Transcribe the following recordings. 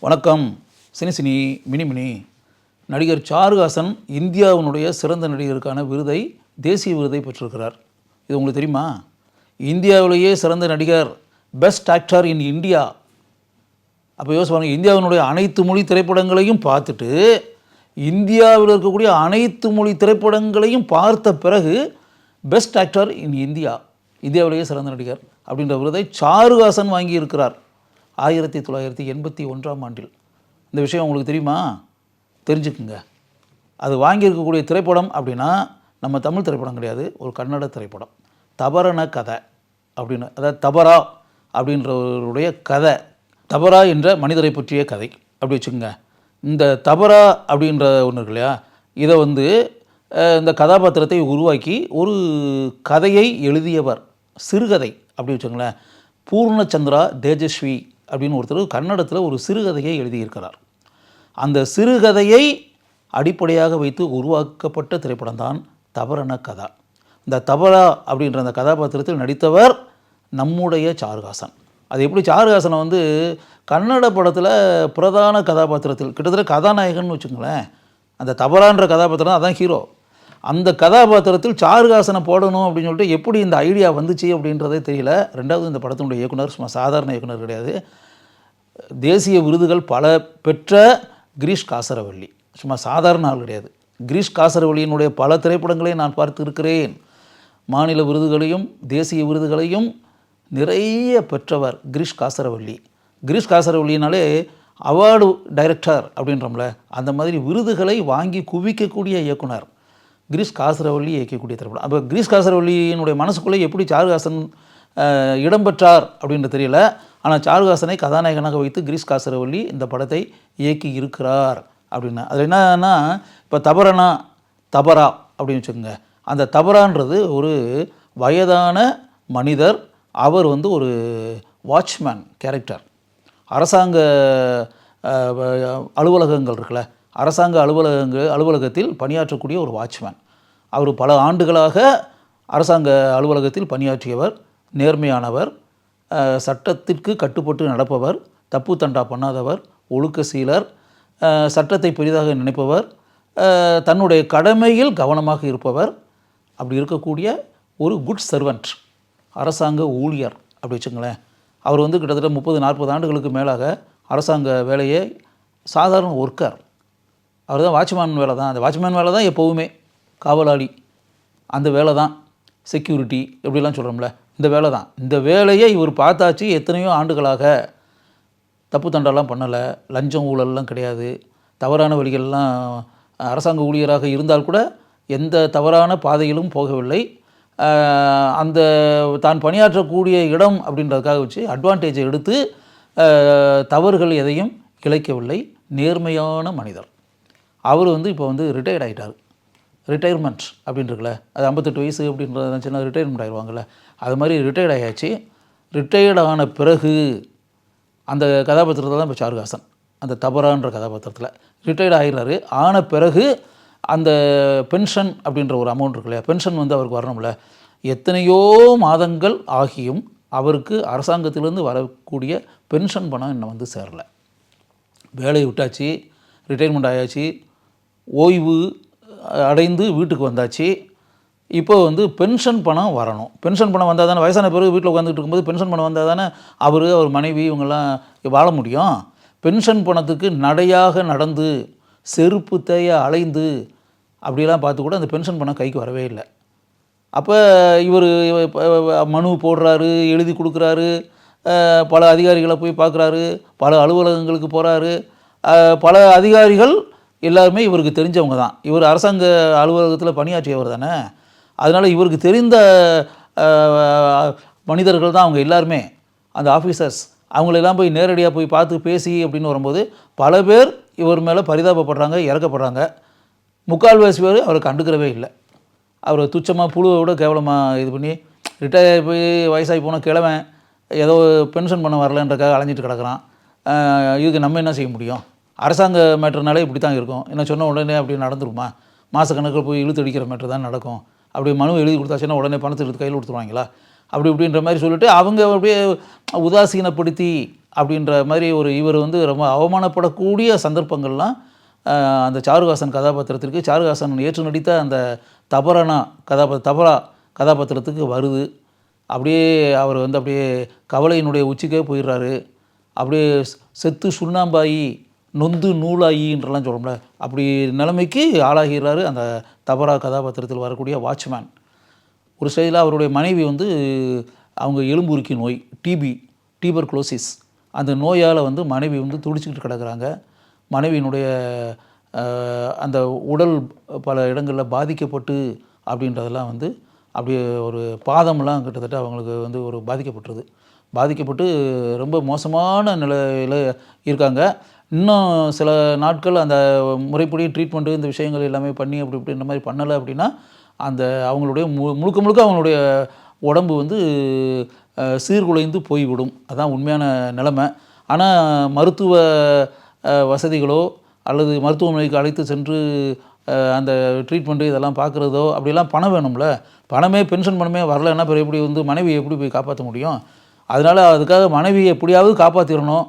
வணக்கம். Cine mini நடிகர் சாருஹாசன் இந்தியாவினுடைய சிறந்த நடிகருக்கான விருதை, தேசிய விருதை பெற்றிருக்கிறார். இது உங்களுக்கு தெரியுமா? இந்தியாவிலேயே சிறந்த நடிகர், பெஸ்ட் ஆக்டர் இன் இந்தியா. அப்போ யோசிப்பாங்க, இந்தியாவினுடைய அனைத்து மொழி திரைப்படங்களையும் பார்த்துட்டு, இந்தியாவில் இருக்கக்கூடிய அனைத்து மொழி திரைப்படங்களையும் பார்த்த பிறகு பெஸ்ட் ஆக்டர் இன் இந்தியா, இந்தியாவிலேயே சிறந்த நடிகர் அப்படின்ற விருதை சாருஹாசன் வாங்கியிருக்கிறார் 1981ஆம் ஆண்டில். இந்த விஷயம் உங்களுக்கு தெரியுமா? தெரிஞ்சுக்குங்க. அது வாங்கியிருக்கக்கூடிய திரைப்படம் அப்படின்னா நம்ம தமிழ் திரைப்படம் கிடையாது, ஒரு கன்னட திரைப்படம். தபரண கதை அப்படின்னு, அதாவது தபரா அப்படின்றவருடைய கதை, தபரா என்ற மனிதரை பற்றிய கதை அப்படி வச்சுக்கோங்க. இந்த தபரா அப்படின்ற ஒன்று இருக்கு இல்லையா, இதை இந்த கதாபாத்திரத்தை உருவாக்கி ஒரு கதையை எழுதியவர், சிறுகதை அப்படி வச்சுக்கோங்களேன். பூர்ணச்சந்திரா தேஜஸ்வி அப்படின்னு ஒருத்தர் கன்னடத்தில் ஒரு சிறுகதையை எழுதியிருக்கிறார். அந்த சிறுகதையை அடிப்படையாக வைத்து உருவாக்கப்பட்ட திரைப்படம் தான் தபரண கதா. இந்த தபரா அப்படின்ற அந்த கதாபாத்திரத்தில் நடித்தவர் நம்முடைய சாருஹாசன். அது எப்படி சாருஹாசனை கன்னட படத்தில் பிரதான கதாபாத்திரத்தில் கிட்டத்தட்ட கதாநாயகன் வச்சுக்கோங்களேன். அந்த தபரான்ற கதாபாத்திரம் அதான் ஹீரோ. அந்த கதாபாத்திரத்தில் சாருஹாசனை போடணும் அப்படின்னு சொல்லிட்டு எப்படி இந்த ஐடியா வந்துச்சு அப்படின்றதே தெரியல. ரெண்டாவது, இந்த படத்தினுடைய இயக்குனர் சும்மா சாதாரண இயக்குனர் கிடையாது. தேசிய விருதுகள் பல பெற்ற கிரீஷ் காசரவள்ளி சும்மா சாதாரண ஆள் கிடையாது. கிரீஷ் காசரவள்ளியினுடைய பல திரைப்படங்களை நான் பார்த்து இருக்கிறேன். மாநில விருதுகளையும் தேசிய விருதுகளையும் நிறைய பெற்றவர் கிரீஷ் காசரவள்ளி. கிரீஷ் காசரவள்ளினாலே அவார்டு டைரக்டர் அப்படின்றோம்ல, அந்த மாதிரி விருதுகளை வாங்கி குவிக்கக்கூடிய இயக்குனர் கிரீஷ் காசரவள்ளி இயக்கக்கூடிய திரைப்படம். அப்போ கிரீஷ் காசரவள்ளியினுடைய மனசுக்குள்ளே எப்படி சாருஹாசன் இடம்பெற்றார் அப்படின்னு தெரியல. ஆனால் சாருஹாசனை கதாநாயகனாக வைத்து கிரீஷ் காசரவள்ளி இந்த படத்தை இயக்கி இருக்கிறார் அப்படின்னு. அதில் என்னன்னா, இப்போ தபரா அப்படின்னு வச்சுக்கோங்க. அந்த தபரான்றது ஒரு வயதான மனிதர். அவர் ஒரு வாட்ச்மேன் கேரக்டர். அரசாங்க அலுவலகங்கள் இருக்குல்ல, அரசாங்க அலுவலகத்தில் பணியாற்றக்கூடிய ஒரு வாட்ச்மேன். அவர் பல ஆண்டுகளாக அரசாங்க அலுவலகத்தில் பணியாற்றியவர். நேர்மையானவர், சட்டத்திற்கு கட்டுப்பட்டு நடப்பவர், தப்பு தண்டா பண்ணாதவர், ஒழுக்க சீலர், சட்டத்தை பெரிதாக நினைப்பவர், தன்னுடைய கடமையில் கவனமாக இருப்பவர். அப்படி இருக்கக்கூடிய ஒரு குட் சர்வெண்ட், அரசாங்க ஊழியர் அப்படி வச்சுங்களேன். அவர் கிட்டத்தட்ட 30-40 ஆண்டுகளுக்கு மேலாக அரசாங்க வேலையை, சாதாரண ஒர்க்கர். அவர் தான் வாட்ச்மேன் வேலை தான். அந்த வாட்ச்மேன் வேலை தான் எப்போவுமே காவலாளி, அந்த வேலை தான் செக்யூரிட்டி எப்படிலாம் சொல்கிறோம்ல, இந்த வேலை தான். இந்த வேலையை இவர் பார்த்தாச்சு எத்தனையோ ஆண்டுகளாக. தப்பு தண்டெல்லாம் பண்ணலை, லஞ்சம் ஊழல்லாம் கிடையாது, தவறான வழிகள்லாம், அரசாங்க ஊழியராக இருந்தால் கூட எந்த தவறான பாதையிலும் போகவில்லை. அந்த தான் பணியாற்றக்கூடிய இடம் அப்படின்றதுக்காக வச்சு அட்வான்டேஜை எடுத்து தவறுகள் எதையும் இழைக்கவில்லை. நேர்மையான மனிதர். அவர் இப்போ ரிட்டையர்ட் ஆகிட்டார். ரிட்டையர்மெண்ட் அப்படின்றதுல அது 58 வயசு அப்படின்றது சின்ன ரிட்டையர்மெண்ட் ஆகிடுவாங்கள்ல, அது மாதிரி ரிட்டையர்ட் ஆகியாச்சு. ரிட்டையர்ட் ஆன பிறகு அந்த கதாபாத்திரத்தில் தான் இப்போ சாருஹாசன் அந்த தபரான்ற கதாபாத்திரத்தில் ரிட்டையர்ட் ஆகிடுறாரு. ஆன பிறகு அந்த பென்ஷன் அப்படின்ற ஒரு அமௌண்ட் இருக்கு இல்லையா, பென்ஷன் அவருக்கு வரணும்ல. எத்தனையோ மாதங்கள் ஆகியும் அவருக்கு அரசாங்கத்திலேருந்து வரக்கூடிய பென்ஷன் பணம் இன்னும் சேரலை. வேலையை விட்டாச்சு, ரிட்டையர்மெண்ட் ஆயாச்சு, ஓய்வு அடைந்து வீட்டுக்கு வந்தாச்சு. இப்போ பென்ஷன் பணம் வரணும். பென்ஷன் பணம் வந்தால் தானே, வயசான பிறகு வீட்டில் உட்காந்துட்டு இருக்கும்போது பென்ஷன் பணம் வந்தால் தானே அவர் மனைவி இவங்கெல்லாம் வாழ முடியும். பென்ஷன் பணத்துக்கு நடையாக நடந்து, செருப்பு தேய அலைந்து அப்படிலாம் பார்த்து கூட அந்த பென்ஷன் பணம் கைக்கு வரவே இல்லை. அப்போ இவர் மனு போடுறாரு, எழுதி கொடுக்குறாரு, பல அதிகாரிகளை போய் பார்க்குறாரு, பல அலுவலகங்களுக்கு போகிறாரு. பல அதிகாரிகள் எல்லாருமே இவருக்கு தெரிஞ்சவங்க தான். இவர் அரசாங்க அலுவலகத்தில் பணியாற்றியவர் தானே. அதனால் இவருக்கு தெரிந்த மனிதர்கள் தான் அவங்க எல்லாருமே, அந்த ஆஃபீஸர்ஸ். அவங்களெல்லாம் போய் நேரடியாக போய் பார்த்து பேசி அப்படின்னு வரும்போது பல பேர் இவர் மேலே பரிதாபப்படுறாங்க, இறக்கப்படுறாங்க. முக்கால்வாசி பேர் அவரை கண்டுக்கிறவே இல்லை. அவர் துச்சமாக புழுவை விட கேவலமாக இது பண்ணி, ரிட்டையர் போய் வயசாகி போன கிழவன் ஏதோ பென்ஷன் பண்ண வரலன்றக்காக அலைஞ்சிட்டு கிடக்கிறான். இதுக்கு நம்ம என்ன செய்ய முடியும்? அரசாங்க மேட்டர்னாலே இப்படி தான் இருக்கும். என்ன சொன்ன உடனே அப்படி நடந்துருமா? மாதக்கணக்கில் போய் இழுத்து அடிக்கிற மேட்டர் தான் நடக்கும். அப்படி மனு எழுதி கொடுத்தாச்சுன்னா உடனே பணத்தை எடுத்து கையில் கொடுத்துருவாங்களா? அப்படி இப்படின்ற மாதிரி சொல்லிட்டு அவங்க அப்படியே உதாசீனப்படுத்தி அப்படின்ற மாதிரி இவர் வந்து ரொம்ப அவமானப்படக்கூடிய சந்தர்ப்பங்கள்லாம் அந்த சாருஹாசன் கதாபாத்திரத்திற்கு, சாருஹாசன் ஏற்று நடித்த அந்த தபரா கதாபாத்திரத்துக்கு வருது. அப்படியே அவர் வந்து அப்படியே கவலையினுடைய உச்சிக்கே போயிடுறாரு. அப்படியே செத்து சுண்ணாம்பாயி நொந்து நூலாயின்றலாம் சொல்கிறோம்ல, அப்படி நிலைமைக்கு ஆளாகிறாரு அந்த தபரா கதாபாத்திரத்தில் வரக்கூடிய வாட்ச்மேன். ஒரு ஸ்டேஜில் அவருடைய மனைவி வந்து அவங்க எலும்புருக்கி நோய், டியூபர்குலோசிஸ், அந்த நோயால் வந்து மனைவி வந்து துடிச்சிக்கிட்டு கிடக்குறாங்க. மனைவியினுடைய அந்த உடல் பல இடங்களில் பாதிக்கப்பட்டு அப்படின்றதெல்லாம் வந்து அப்படியே ஒரு பாதம்லாம் கிட்டத்தட்ட அவங்களுக்கு வந்து ஒரு பாதிக்கப்பட்டு ரொம்ப மோசமான நிலையில் இருக்காங்க. இன்னும் சில நாட்கள் அந்த முறைப்படி ட்ரீட்மெண்ட்டு இந்த விஷயங்கள் எல்லாமே பண்ணி இப்படின்ற மாதிரி பண்ணலை அப்படின்னா அந்த அவங்களுடைய முழுக்க அவங்களுடைய உடம்பு வந்து சீர்குலைந்து போய்விடும். அதுதான் உண்மையான நிலைமை. ஆனால் மருத்துவ வசதிகளோ அல்லது மருத்துவமனைக்கு அழைத்து சென்று அந்த ட்ரீட்மெண்ட்டு இதெல்லாம் பார்க்குறதோ அப்படிலாம் பணம் வேணும்ல. பென்ஷன் பணமே வரலைன்னா பிறகு எப்படி வந்து மனைவியை எப்படி போய் காப்பாற்ற முடியும்? அதனால் அதுக்காக மனைவியை எப்படியாவது காப்பாற்றிடணும்,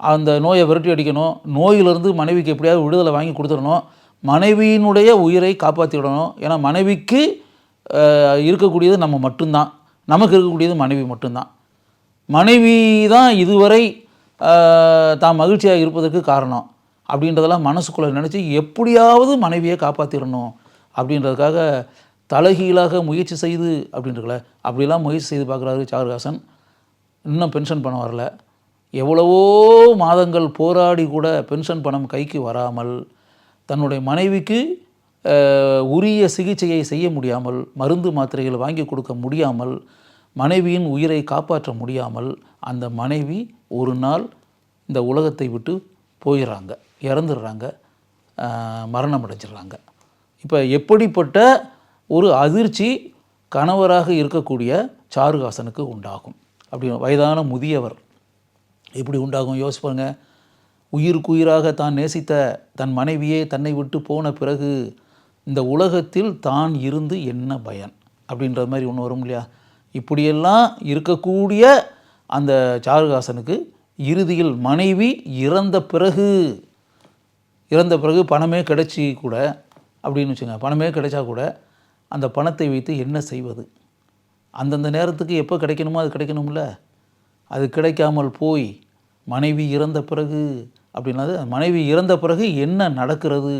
அந்த நோயை விரட்டி அடிக்கணும், நோயிலிருந்து மனைவிக்கு எப்படியாவது விடுதலை வாங்கி கொடுத்துடணும், மனைவியினுடைய உயிரை காப்பாற்றிடணும். ஏன்னா மனைவிக்கு இருக்கக்கூடியது நம்ம மட்டும்தான், நமக்கு இருக்கக்கூடியது மனைவி மட்டும்தான். மனைவி தான் இதுவரை தான் மகிழ்ச்சியாக இருப்பதற்கு காரணம் அப்படின்றதெல்லாம் மனசுக்குள்ளே நினச்சி எப்படியாவது மனைவியை காப்பாற்றிடணும் அப்படின்றதுக்காக தலைகீழாக முயற்சி செய்து அப்படின்றல அப்படிலாம் முயற்சி செய்து பார்க்குறாரு சாருஹாசன். இன்னும் பென்ஷன் பணம் வரல. எவ்வளவோ மாதங்கள் போராடி கூட பென்ஷன் பணம் கைக்கு வராமல், தன்னுடைய மனைவிக்கு உரிய சிகிச்சையை செய்ய முடியாமல், மருந்து மாத்திரைகள் வாங்கி கொடுக்க முடியாமல், மனைவியின் உயிரை காப்பாற்ற முடியாமல் அந்த மனைவி ஒரு நாள் இந்த உலகத்தை விட்டு போயிடுறாங்க, இறந்துடுறாங்க, மரணம் அடைஞ்சிடுறாங்க. இப்போ எப்படிப்பட்ட ஒரு அதிர்ச்சி கணவராக இருக்கக்கூடிய சாருஹாசனுக்கு உண்டாகும்? அப்படி வயதான முதியவர் எப்படி உண்டாகும் யோசிப்பாங்க. உயிருக்குயிராக தான் நேசித்த தன் மனைவியே தன்னை விட்டு போன பிறகு இந்த உலகத்தில் தான் இருந்து என்ன பயன் அப்படின்றது மாதிரி ஒன்று வரும் இல்லையா? இப்படியெல்லாம் இருக்கக்கூடிய அந்த சாருஹாசனுக்கு இறுதியில் மனைவி இறந்த பிறகு பணமே கிடைச்சி கூட அப்படின்னு வச்சுங்க, பணமே கிடைச்சா கூட அந்த பணத்தை வைத்து என்ன செய்வது? அந்தந்த நேரத்துக்கு எப்போ கிடைக்கணுமோ அது கிடைக்கணும்ல, அது கிடைக்காமல் போய் மனைவி இறந்த பிறகு அப்படின்னாது மனைவி இறந்த பிறகு என்ன நடக்கிறது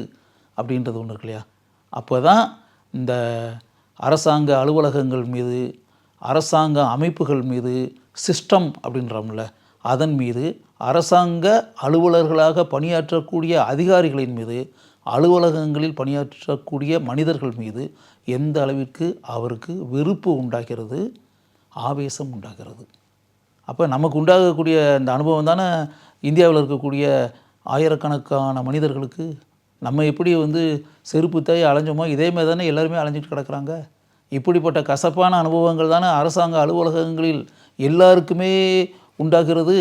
அப்படின்றது ஒன்று இருக்கு இல்லையா? அப்போ தான் இந்த அரசாங்க அலுவலகங்கள் மீது, அரசாங்க அமைப்புகள் மீது, சிஸ்டம் அப்படின்றோம்ல, அதன் மீது, அரசாங்க அலுவலர்களாக பணியாற்றக்கூடிய அதிகாரிகளின் மீது, அலுவலகங்களில் பணியாற்றக்கூடிய மனிதர்கள் மீது எந்த அளவிற்கு அவருக்கு வெறுப்பு உண்டாகிறது, ஆவேசம் உண்டாகிறது. அப்போ நமக்கு உண்டாகக்கூடிய இந்த அனுபவம் தானே இந்தியாவில் இருக்கக்கூடிய ஆயிரக்கணக்கான மனிதர்களுக்கு. நம்ம எப்படி வந்து செருப்பு தாய் அலைஞ்சோமோ இதே மாதிரி தானே எல்லாருமே அலைஞ்சிட்டு கிடக்குறாங்க. இப்படிப்பட்ட கசப்பான அனுபவங்கள் தானே அரசாங்க அலுவலகங்களில் எல்லாருக்குமே உண்டாகிறது.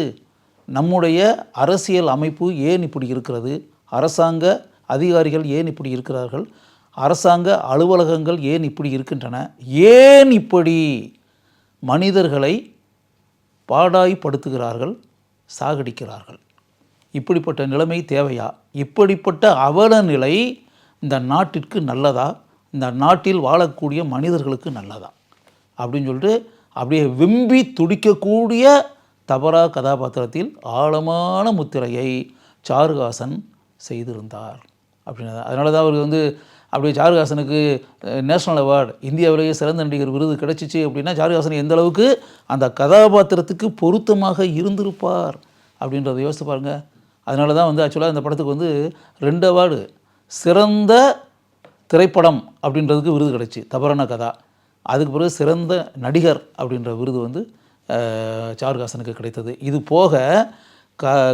நம்முடைய அரசியல் அமைப்பு ஏன் இப்படி இருக்கிறது? அரசாங்க அதிகாரிகள் ஏன் இப்படி இருக்கிறார்கள்? அரசாங்க அலுவலகங்கள் ஏன் இப்படி இருக்கின்றன? ஏன் இப்படி மனிதர்களை பாடாய்படுத்துகிறார்கள், சாகடிக்கிறார்கள்? இப்படிப்பட்ட நிலைமை தேவையா? இப்படிப்பட்ட அவல நிலை இந்த நாட்டிற்கு நல்லதா? இந்த நாட்டில் வாழக்கூடிய மனிதர்களுக்கு நல்லதா அப்படின்னு சொல்லிட்டு அப்படியே வெம்பி துடிக்கக்கூடிய தபரா கதாபாத்திரத்தில் ஆழமான முத்திரையை சாருஹாசன் செய்திருந்தார் அப்படின்னா. அதனால தான் அவருக்கு வந்து அப்படியே சாருஹாசனுக்கு நேஷ்னல் அவார்டு, இந்தியாவிலேயே சிறந்த நடிகர் விருது கிடச்சிச்சு அப்படின்னா சாருஹாசன் எந்த அளவுக்கு அந்த கதாபாத்திரத்துக்கு பொருத்தமாக இருந்திருப்பார் அப்படின்றத யோசித்து பாருங்கள். அதனால தான் வந்து ஆக்சுவலாக இந்த படத்துக்கு வந்து 2 அவார்டு, சிறந்த திரைப்படம் அப்படின்றதுக்கு விருது கிடச்சி தபரான கதா, அதுக்கு பிறகு சிறந்த நடிகர் அப்படின்ற விருது வந்து சாருஹாசனுக்கு கிடைத்தது. இது போக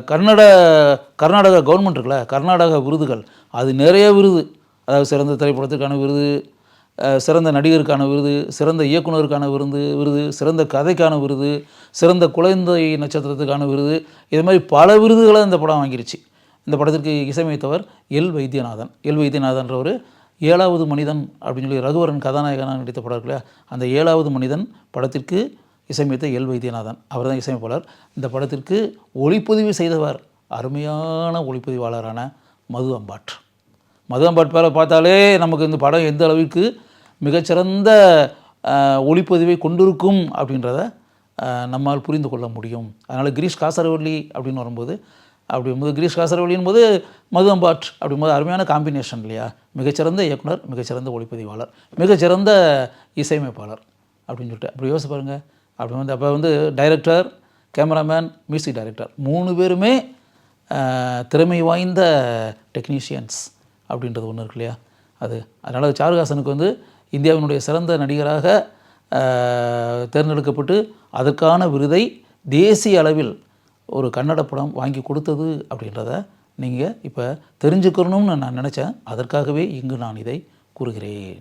கர்நாடகா கவர்மெண்ட் இருக்குல்ல, கர்நாடகா விருதுகள் அது நிறைய விருது, அதாவது சிறந்த திரைப்படத்திற்கான விருது, சிறந்த நடிகருக்கான விருது, சிறந்த இயக்குனருக்கான விருது, சிறந்த கதைக்கான விருது, சிறந்த குழந்தை நட்சத்திரத்துக்கான விருது, இது மாதிரி பல விருதுகளை இந்த படம் வாங்கிருச்சு. இந்த படத்திற்கு இசையமைத்தவர் எல் வைத்தியநாதன்றவர் 7வது மனிதன் அப்படின்னு சொல்லி ரகுவரன் கதாநாயகனாக நடித்த படம் இருக்குல்ல, அந்த 7வது மனிதன் படத்திற்கு இசையமைத்த எல் வைத்தியநாதன், அவர் தான் இசையமைப்பாளர். இந்த படத்திற்கு ஒளிப்பதிவு செய்தவர் அருமையான ஒளிப்பதிவாளரான மது அம்பாட். மது அம்பாட் பேரை பார்த்தாலே நமக்கு இந்த படம் எந்த அளவுக்கு மிகச்சிறந்த ஒளிப்பதிவை கொண்டிருக்கும் அப்படின்றத நம்மால் புரிந்து கொள்ள முடியும். அதனால் கிரீஷ் காசரவள்ளி அப்படின்னு வரும்போது கிரீஷ் காசரவள்ளின் போது மது அம்பாட் அப்படிங்கும்போது அருமையான காம்பினேஷன் இல்லையா? மிகச்சிறந்த இயக்குனர், மிகச்சிறந்த ஒளிப்பதிவாளர், மிகச்சிறந்த இசையமைப்பாளர் அப்படின்னு சொல்லிட்டு அப்படி யோசிச்சு பாருங்கள். அப்போ டைரக்டர், கேமராமேன், மியூசிக் டைரக்டர் 3 பேருமே திறமை வாய்ந்த டெக்னீஷியன்ஸ் அப்படின்றது ஒன்று இருக்கு இல்லையா? அதனால் சாருஹாசனுக்கு இந்தியாவினுடைய சிறந்த நடிகராக தேர்ந்தெடுக்கப்பட்டு அதற்கான விருதை தேசிய அளவில் ஒரு கன்னட படம் வாங்கி கொடுத்தது அப்படின்றத நீங்கள் இப்போ தெரிஞ்சுக்கணும்னு நான் நினச்சேன். அதற்காகவே இங்கு நான் இதை கூறுகிறேன்.